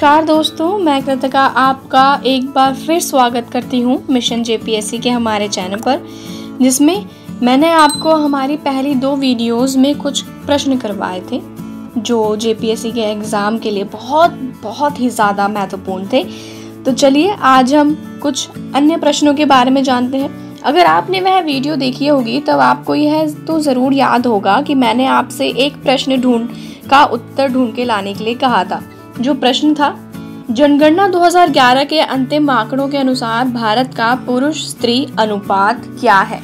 नमस्कार दोस्तों, मैं कृतिका आपका एक बार फिर स्वागत करती हूँ मिशन जेपीएससी के हमारे चैनल पर, जिसमें मैंने आपको हमारी पहली 2 वीडियोस में कुछ प्रश्न करवाए थे जो जेपीएससी के एग्ज़ाम के लिए बहुत ही ज़्यादा महत्वपूर्ण थे। तो चलिए आज हम कुछ अन्य प्रश्नों के बारे में जानते हैं। अगर आपने वह वीडियो देखी होगी तब आपको यह तो ज़रूर याद होगा कि मैंने आपसे एक प्रश्न का उत्तर ढूंढ के लाने के लिए कहा था। जो प्रश्न था, जनगणना 2011 के अंतिम आंकड़ों के अनुसार भारत का पुरुष स्त्री अनुपात क्या है,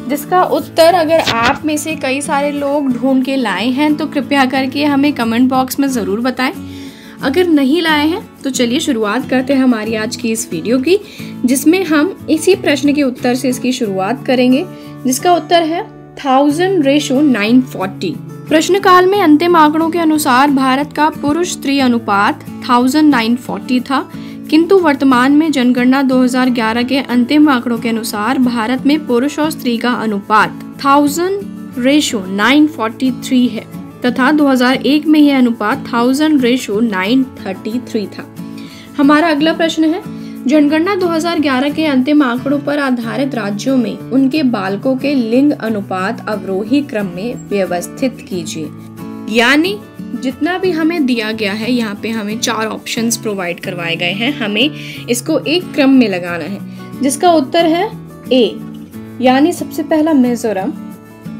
जिसका उत्तर अगर आप में से कई सारे लोग ढूंढ के लाए हैं तो कृपया करके हमें कमेंट बॉक्स में ज़रूर बताएं। अगर नहीं लाए हैं तो चलिए शुरुआत करते हैं हमारी आज की इस वीडियो की, जिसमें हम इसी प्रश्न के उत्तर से इसकी शुरुआत करेंगे, जिसका उत्तर है 1000:940। प्रश्न काल में अंतिम आंकड़ों के अनुसार भारत का पुरुष स्त्री अनुपात 1000:940 था, किंतु वर्तमान में जनगणना 2011 के अंतिम आंकड़ों के अनुसार भारत में पुरुष और स्त्री का अनुपात 1000:943 है तथा 2001 में यह अनुपात 1000:933 था। हमारा अगला प्रश्न है, जनगणना 2011 के अंतिम आंकड़ों पर आधारित राज्यों में उनके बालकों के लिंग अनुपात अवरोही क्रम में व्यवस्थित कीजिए। यानी जितना भी हमें दिया गया है, यहाँ पे हमें 4 ऑप्शंस प्रोवाइड करवाए गए हैं, हमें इसको एक क्रम में लगाना है, जिसका उत्तर है ए, यानी सबसे पहला मिजोरम,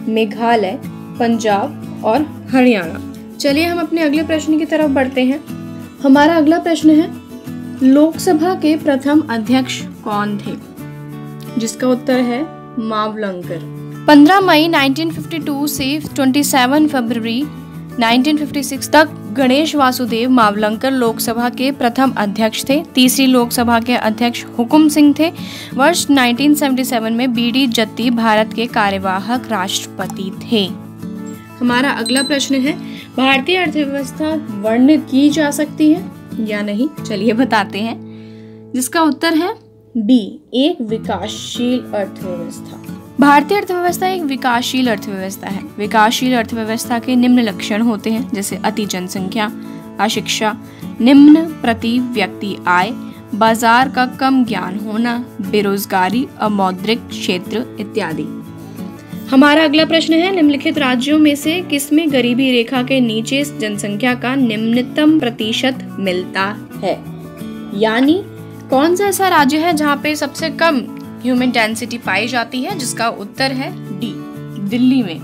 मेघालय, पंजाब और हरियाणा। चलिए हम अपने अगले प्रश्न की तरफ बढ़ते हैं। हमारा अगला प्रश्न है, लोकसभा के प्रथम अध्यक्ष कौन थे, जिसका उत्तर है मावलंकर। 15 मई 1952 से 27 फरवरी 1956 तक गणेश वासुदेव मावलंकर लोकसभा के प्रथम अध्यक्ष थे। तीसरी लोकसभा के अध्यक्ष हुकुम सिंह थे। वर्ष 1977 में बीडी जत्ती भारत के कार्यवाहक राष्ट्रपति थे। हमारा अगला प्रश्न है, भारतीय अर्थव्यवस्था वर्णित की जा सकती है या नहीं, चलिए बताते हैं, जिसका उत्तर है बी, एक विकासशील अर्थव्यवस्था। भारतीय अर्थव्यवस्था एक विकासशील अर्थव्यवस्था है। विकासशील अर्थव्यवस्था के निम्न लक्षण होते हैं, जैसे अति जनसंख्या, अशिक्षा, निम्न प्रति व्यक्ति आय, बाजार का कम ज्ञान होना, बेरोजगारी, अमौद्रिक क्षेत्र इत्यादि। हमारा अगला प्रश्न है, निम्नलिखित राज्यों में से किसमें गरीबी रेखा के नीचे जनसंख्या का निम्नतम प्रतिशत मिलता है, यानी कौन सा ऐसा राज्य है जहाँ पे सबसे कम ह्यूमन डेंसिटी पाई जाती है, जिसका उत्तर है डी, दिल्ली में।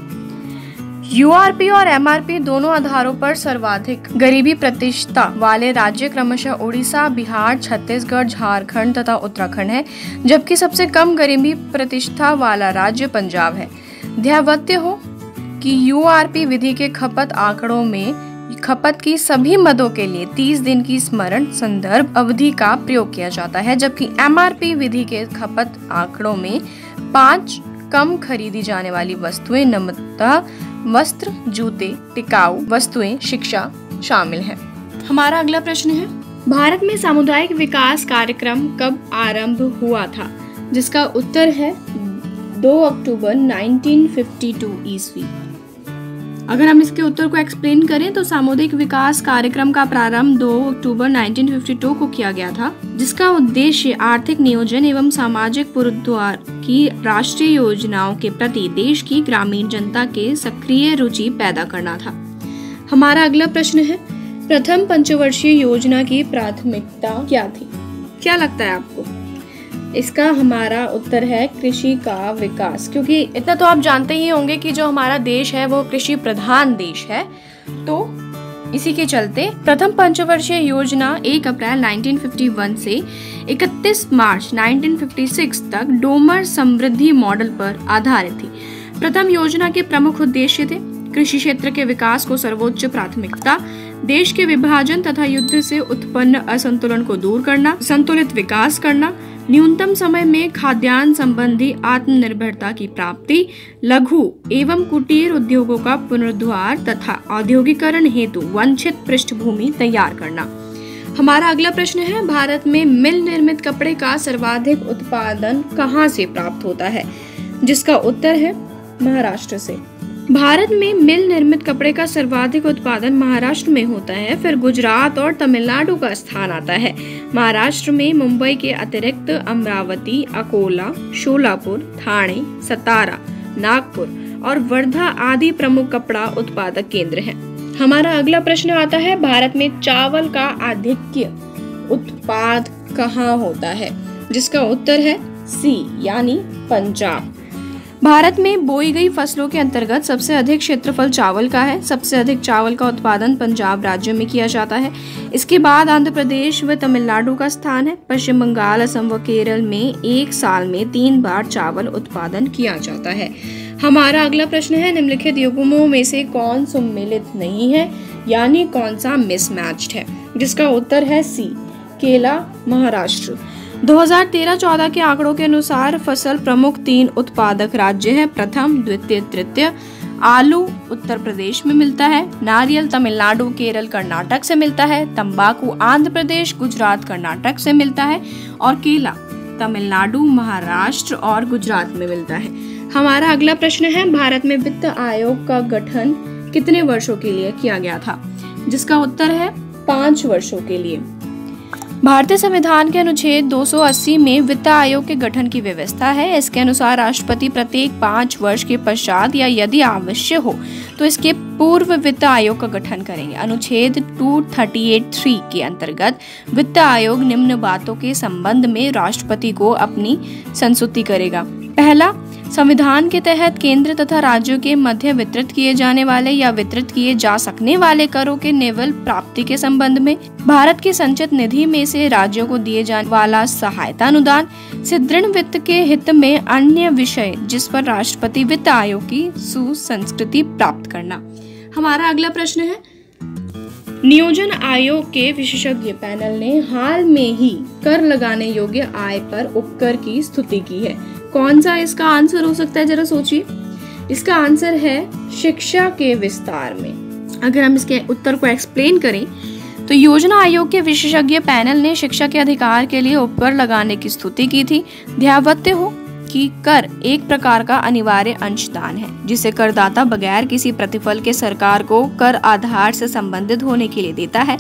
यूआरपी और एमआरपी दोनों आधारों पर सर्वाधिक गरीबी प्रतिशतता वाले राज्य क्रमशः उड़ीसा, बिहार, छत्तीसगढ़, झारखंड तथा उत्तराखंड है, जबकि सबसे कम गरीबी प्रतिशतता वाला राज्य पंजाब है। ध्यावत्य हो कि यूआरपी विधि के खपत आंकड़ों में खपत की सभी मदों के लिए 30 दिन की स्मरण संदर्भ अवधि का प्रयोग किया जाता है, जबकि एमआरपी विधि के खपत आंकड़ों में 5 कम खरीदी जाने वाली वस्तुएं, नमूना वस्त्र, जूते, टिकाऊ वस्तुएं, शिक्षा शामिल है। हमारा अगला प्रश्न है, भारत में सामुदायिक विकास कार्यक्रम कब आरंभ हुआ था, जिसका उत्तर है 2 अक्टूबर 1952 ईस्वी। अगर हम इसके उत्तर को एक्सप्लेन करें तो सामुदायिक विकास कार्यक्रम का प्रारंभ 2 अक्टूबर 1952 को किया गया था, जिसका उद्देश्य आर्थिक नियोजन एवं सामाजिक पुनरुद्धार की राष्ट्रीय योजनाओं के प्रति देश की ग्रामीण जनता के सक्रिय रुचि पैदा करना था। हमारा अगला प्रश्न है, प्रथम पंचवर्षीय योजना की प्राथमिकता क्या थी, क्या लगता है आपको? इसका हमारा उत्तर है कृषि का विकास, क्योंकि इतना तो आप जानते ही होंगे कि जो हमारा देश है वो कृषि प्रधान देश है, तो इसी के चलते प्रथम पंचवर्षीय योजना 1 अप्रैल 1951 से 31 मार्च 1956 तक डोमर समृद्धि मॉडल पर आधारित थी। प्रथम योजना के प्रमुख उद्देश्य थे कृषि क्षेत्र के विकास को सर्वोच्च प्राथमिकता, देश के विभाजन तथा युद्ध से उत्पन्न असंतुलन को दूर करना, संतुलित विकास करना, न्यूनतम समय में खाद्यान्न संबंधी आत्मनिर्भरता की प्राप्ति, लघु एवं कुटीर उद्योगों का पुनरुद्धार तथा औद्योगिकरण हेतु वंचित पृष्ठभूमि तैयार करना। हमारा अगला प्रश्न है, भारत में मिल निर्मित कपड़े का सर्वाधिक उत्पादन कहाँ से प्राप्त होता है, जिसका उत्तर है महाराष्ट्र से। भारत में मिल निर्मित कपड़े का सर्वाधिक उत्पादन महाराष्ट्र में होता है, फिर गुजरात और तमिलनाडु का स्थान आता है। महाराष्ट्र में मुंबई के अतिरिक्त अमरावती, अकोला, शोलापुर, ठाणे, सतारा, नागपुर और वर्धा आदि प्रमुख कपड़ा उत्पादक केंद्र हैं। हमारा अगला प्रश्न आता है, भारत में चावल का आधिक्य उत्पाद कहाँ होता है? जिसका उत्तर है सी यानी पंजाब। भारत में बोई गई फसलों के अंतर्गत सबसे अधिक क्षेत्रफल चावल का है। सबसे अधिक चावल का उत्पादन पंजाब राज्य में किया जाता है। इसके बाद आंध्र प्रदेश व तमिलनाडु का स्थान है। पश्चिम बंगाल, असम व केरल में एक साल में 3 बार चावल उत्पादन किया जाता है। हमारा अगला प्रश्न है, निम्नलिखित युग्मों में से कौन सम्मिलित नहीं है, यानी कौन सा मिसमैच्ड है? जिसका उत्तर है सी केला, महाराष्ट्र। 2013-14 के आंकड़ों के अनुसार फसल प्रमुख 3 उत्पादक राज्य हैं। प्रथम, द्वितीय, तृतीय। आलू उत्तर प्रदेश में मिलता है, नारियल तमिलनाडु, केरल, कर्नाटक से मिलता है, तंबाकू आंध्र प्रदेश, गुजरात, कर्नाटक से मिलता है और केला तमिलनाडु, महाराष्ट्र और गुजरात में मिलता है। हमारा अगला प्रश्न है, भारत में वित्त आयोग का गठन कितने वर्षों के लिए किया गया था? जिसका उत्तर है 5 वर्षों के लिए। भारतीय संविधान के अनुच्छेद 280 में वित्त आयोग के गठन की व्यवस्था है। इसके अनुसार राष्ट्रपति प्रत्येक 5 वर्ष के पश्चात या यदि आवश्यक हो तो इसके पूर्व वित्त आयोग का गठन करेंगे। अनुच्छेद 238(3) के अंतर्गत वित्त आयोग निम्न बातों के संबंध में राष्ट्रपति को अपनी संस्तुति करेगा। पहला, संविधान के तहत केंद्र तथा राज्यों के मध्य वितरित किए जाने वाले या वितरित किए जा सकने वाले करों के निवल प्राप्ति के संबंध में भारत की संचित निधि में से राज्यों को दिए जाने वाला सहायता अनुदान, सुदृढ़ वित्त के हित में अन्य विषय जिस पर राष्ट्रपति वित्त आयोग की सुसंस्कृति प्राप्त करना। हमारा अगला प्रश्न है, नियोजन आयोग के विशेषज्ञ पैनल ने हाल में ही कर लगाने योग्य आय पर उपकर की स्तुति की है। कौन सा इसका आंसर हो सकता है? जरा सोचिए। इसका आंसर है शिक्षा के विस्तार में। अगर हम इसके उत्तर को एक्सप्लेन करें तो योजना आयोग के विशेषज्ञ पैनल ने शिक्षा के अधिकार के लिए उपकर लगाने की स्तुति की थी। ध्यावत्य हो कि कर एक प्रकार का अनिवार्य अंशदान है जिसे करदाता बगैर किसी प्रतिफल के सरकार को कर आधार से संबंधित होने के लिए देता है।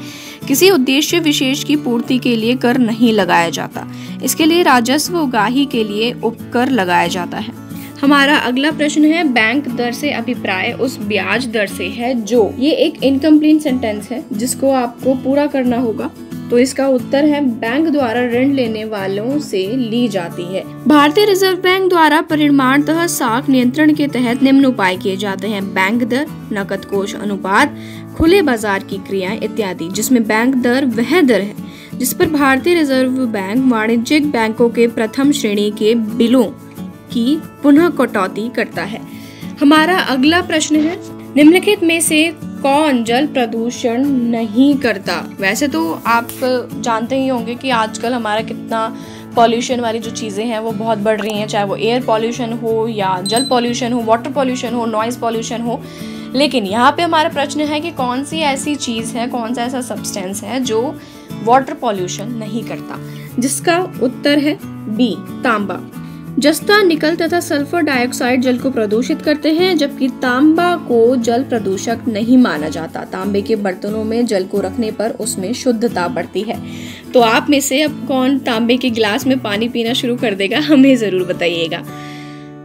किसी उद्देश्य विशेष की पूर्ति के लिए कर नहीं लगाया जाता। इसके लिए राजस्व उगाही के लिए उपकर लगाया जाता है। हमारा अगला प्रश्न है, बैंक दर से अभिप्राय उस ब्याज दर से है जो, ये एक इनकम्प्लीट सेंटेंस है जिसको आपको पूरा करना होगा। तो इसका उत्तर है बैंक द्वारा ऋण लेने वालों से ली जाती है। भारतीय रिजर्व बैंक द्वारा परिमाणतः साख नियंत्रण के तहत निम्न उपाय किए जाते हैं: बैंक दर, नकद कोष अनुपात, खुले बाजार की क्रियाएं इत्यादि। जिसमें बैंक दर वह दर है जिस पर भारतीय रिजर्व बैंक वाणिज्यिक बैंकों के प्रथम श्रेणी के बिलों की पुनः कटौती करता है। हमारा अगला प्रश्न है, निम्नलिखित में से कौन जल प्रदूषण नहीं करता? वैसे तो आप जानते ही होंगे कि आजकल हमारा कितना पॉल्यूशन वाली जो चीज़ें हैं वो बहुत बढ़ रही हैं, चाहे वो एयर पॉल्यूशन हो या जल पॉल्यूशन हो, वाटर पॉल्यूशन हो, नॉइज़ पॉल्यूशन हो। लेकिन यहाँ पे हमारा प्रश्न है कि कौन सी ऐसी चीज़ है, कौन सा ऐसा सब्सटेंस है जो वाटर पॉल्यूशन नहीं करता? जिसका उत्तर है बी तांबा। जस्ता, निकल तथा सल्फर डाइऑक्साइड जल को प्रदूषित करते हैं, जबकि तांबा को जल प्रदूषक नहीं माना जाता। तांबे के बर्तनों में जल को रखने पर उसमें शुद्धता बढ़ती है। तो आप में से अब कौन तांबे के गिलास में पानी पीना शुरू कर देगा, हमें जरूर बताइएगा।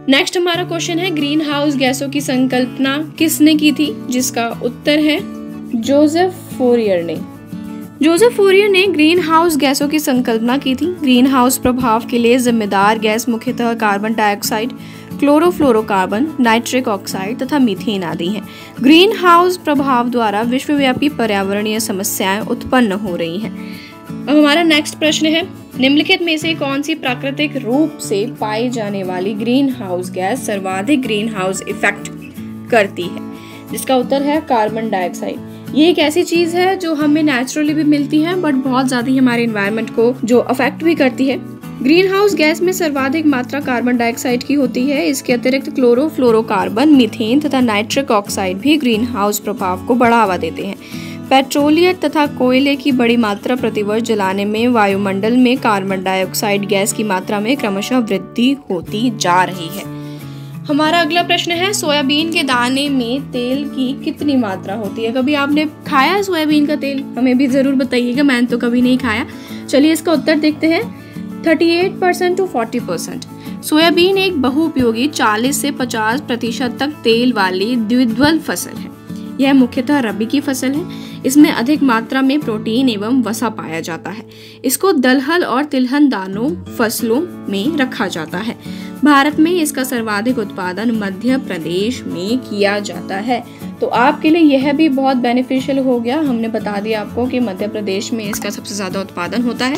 नेक्स्ट हमारा क्वेश्चन है, ग्रीन हाउस गैसों की संकल्पना किसने की थी? जिसका उत्तर है जोसेफ फोरियर ने। जोसेफ फोरियर ने ग्रीन हाउस गैसों की संकल्पना की थी। ग्रीन हाउस प्रभाव के लिए जिम्मेदार गैस मुख्यतः carbon dioxide, chlorofluorocarbon, nitric oxide तथा मीथेन आदि हैं। ग्रीन हाउस प्रभाव द्वारा विश्वव्यापी पर्यावरणीय समस्याएं उत्पन्न हो रही हैं। अब हमारा नेक्स्ट प्रश्न है, निम्नलिखित में से कौन सी प्राकृतिक रूप से पाई जाने वाली ग्रीन हाउस गैस सर्वाधिक ग्रीन हाउस इफेक्ट करती है? जिसका उत्तर है कार्बन डाइऑक्साइड। ये एक ऐसी चीज है जो हमें नेचुरली भी मिलती है बट बहुत ज्यादा हमारे एनवायरनमेंट को जो अफेक्ट भी करती है। ग्रीन हाउस गैस में सर्वाधिक मात्रा कार्बन डाइऑक्साइड की होती है। इसके अतिरिक्त क्लोरोफ्लोरोकार्बन, मीथेन तथा नाइट्रिक ऑक्साइड भी ग्रीन हाउस प्रभाव को बढ़ावा देते हैं। पेट्रोलियम तथा कोयले की बड़ी मात्रा प्रतिवर्ष जलाने में वायुमंडल में कार्बन डाइऑक्साइड गैस की मात्रा में क्रमशः वृद्धि होती जा रही है। हमारा अगला प्रश्न है, सोयाबीन के दाने में तेल की कितनी मात्रा होती है? कभी आपने खाया है सोयाबीन का तेल? हमें भी जरूर बताइएगा, मैंने तो कभी नहीं खाया। चलिए इसका उत्तर देखते हैं। 38% to 40%। सोयाबीन एक बहुउपयोगी 40 से 50% तक तेल वाली द्विदल फसल है। यह मुख्यतः रबी की फसल है। इसमें अधिक मात्रा में प्रोटीन एवं वसा पाया जाता है। इसको दलहन और तिलहन दानों फसलों में रखा जाता है। भारत में इसका सर्वाधिक उत्पादन मध्य प्रदेश में किया जाता है। तो आपके लिए यह भी बहुत बेनिफिशियल हो गया, हमने बता दिया आपको कि मध्य प्रदेश में इसका सबसे ज्यादा उत्पादन होता है।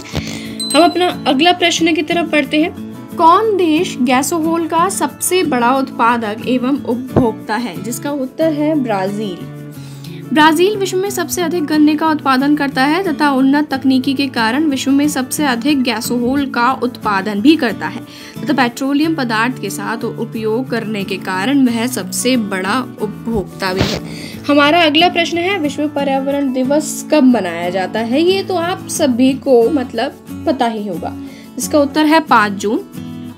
हम अपना अगला प्रश्न की तरफ बढ़ते हैं। कौन देश गैसोहोल का सबसे बड़ा उत्पादक एवं उपभोक्ता है? जिसका उत्तर है ब्राजील। ब्राजील विश्व में सबसे अधिक गन्ने का उत्पादन करता है तथा उन्नत तकनीकी के कारण विश्व में सबसे अधिक गैसोहोल का उत्पादन भी करता है तथा पेट्रोलियम पदार्थ के साथ उपयोग करने के कारण वह सबसे बड़ा उपभोक्ता भी है। हमारा अगला प्रश्न है, विश्व पर्यावरण दिवस कब मनाया जाता है? ये तो आप सभी को पता ही होगा। इसका उत्तर है 5 जून।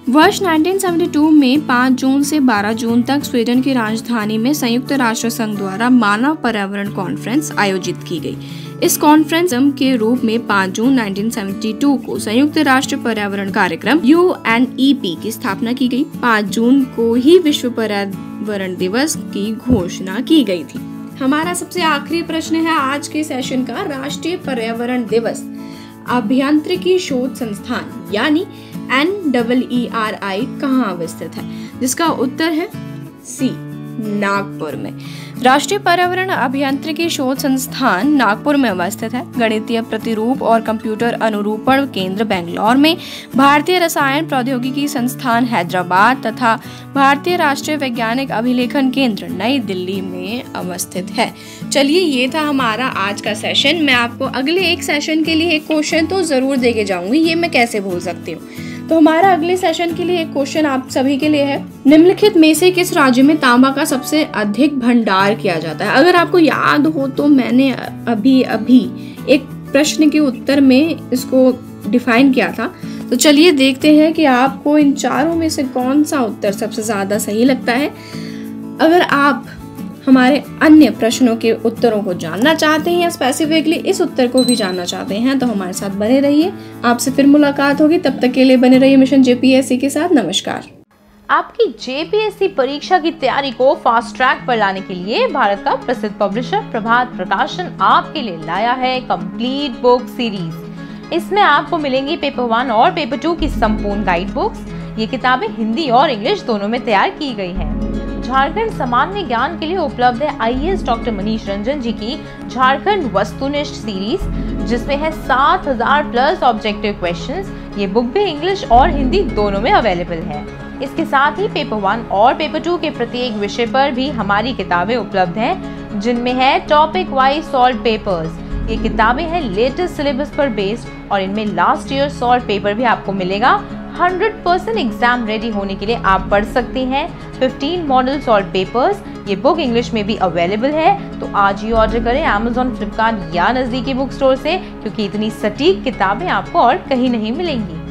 वर्ष 1972 में 5 जून से 12 जून तक स्वीडन की राजधानी में संयुक्त राष्ट्र संघ द्वारा मानव पर्यावरण कॉन्फ्रेंस आयोजित की गई। इस कॉन्फ्रेंस के रूप में 5 जून 1972 को संयुक्त राष्ट्र पर्यावरण कार्यक्रम UNEP की स्थापना की गई। 5 जून को ही विश्व पर्यावरण दिवस की घोषणा की गई थी। हमारा सबसे आखिरी प्रश्न है आज के सेशन का, राष्ट्रीय पर्यावरण दिवस अभियांत्रिकी शोध संस्थान यानी NEERI कहाँ अवस्थित है? जिसका उत्तर है सी, नागपुर में। राष्ट्रीय पर्यावरण अभियांत्रिकी शोध संस्थान नागपुर में अवस्थित है। गणितीय प्रतिरूप और कंप्यूटर अनुरूपण केंद्र बेंगलोर में, भारतीय रसायन प्रौद्योगिकी संस्थान हैदराबाद तथा भारतीय राष्ट्रीय वैज्ञानिक अभिलेखन केंद्र नई दिल्ली में अवस्थित है। चलिए ये था हमारा आज का सेशन। मैं आपको अगले एक सेशन के लिए एक क्वेश्चन तो जरूर देके जाऊंगी, ये मैं कैसे भूल सकती हूँ। तो हमारा अगले सेशन के लिए एक क्वेश्चन आप सभी के लिए है, निम्नलिखित में से किस राज्य में तांबा का सबसे अधिक भंडार किया जाता है? अगर आपको याद हो तो मैंने अभी एक प्रश्न के उत्तर में इसको डिफाइन किया था। तो चलिए देखते हैं कि आपको इन चारों में से कौन सा उत्तर सबसे ज्यादा सही लगता है। अगर आप हमारे अन्य प्रश्नों के उत्तरों को जानना चाहते हैं या स्पेसिफिकली इस उत्तर को भी जानना चाहते हैं तो हमारे साथ बने रहिए। आपसे फिर मुलाकात होगी, तब तक के लिए बने रहिए मिशन JPSC के साथ। नमस्कार। आपकी JPSC परीक्षा की तैयारी को फास्ट ट्रैक पर लाने के लिए भारत का प्रसिद्ध पब्लिशर प्रभात प्रकाशन आपके लिए लाया है कंप्लीट बुक सीरीज। इसमें आपको मिलेंगी पेपर 1 और पेपर 2 की संपूर्ण गाइड बुक्स। ये किताबें हिंदी और इंग्लिश दोनों में तैयार की गई हैं। झारखंड सामान्य ज्ञान के लिए उपलब्ध है IAS डॉक्टर मनीष रंजन जी की झारखंड वस्तुनिष्ठ सीरीज, जिसमें है 7000 प्लस ऑब्जेक्टिव क्वेश्चंस। ये बुक भी इंग्लिश और हिंदी दोनों में अवेलेबल है। इसके साथ ही पेपर 1 और पेपर 2 के प्रत्येक विषय पर भी हमारी किताबें उपलब्ध हैं, जिनमें है टॉपिक वाइज सॉल्व पेपर्स। ये किताबें हैं लेटेस्ट सिलेबस पर बेस्ड और इनमें लास्ट ईयर सॉल्व पेपर भी आपको मिलेगा। 100% एग्जाम रेडी होने के लिए आप पढ़ सकते हैं 15 मॉडल सॉल्व पेपर्स। ये बुक इंग्लिश में भी अवेलेबल है, तो आज ही ऑर्डर करें Amazon, फ्लिपकार्ट या नजदीकी बुक स्टोर से, क्योंकि इतनी सटीक किताबें आपको और कहीं नहीं मिलेंगी।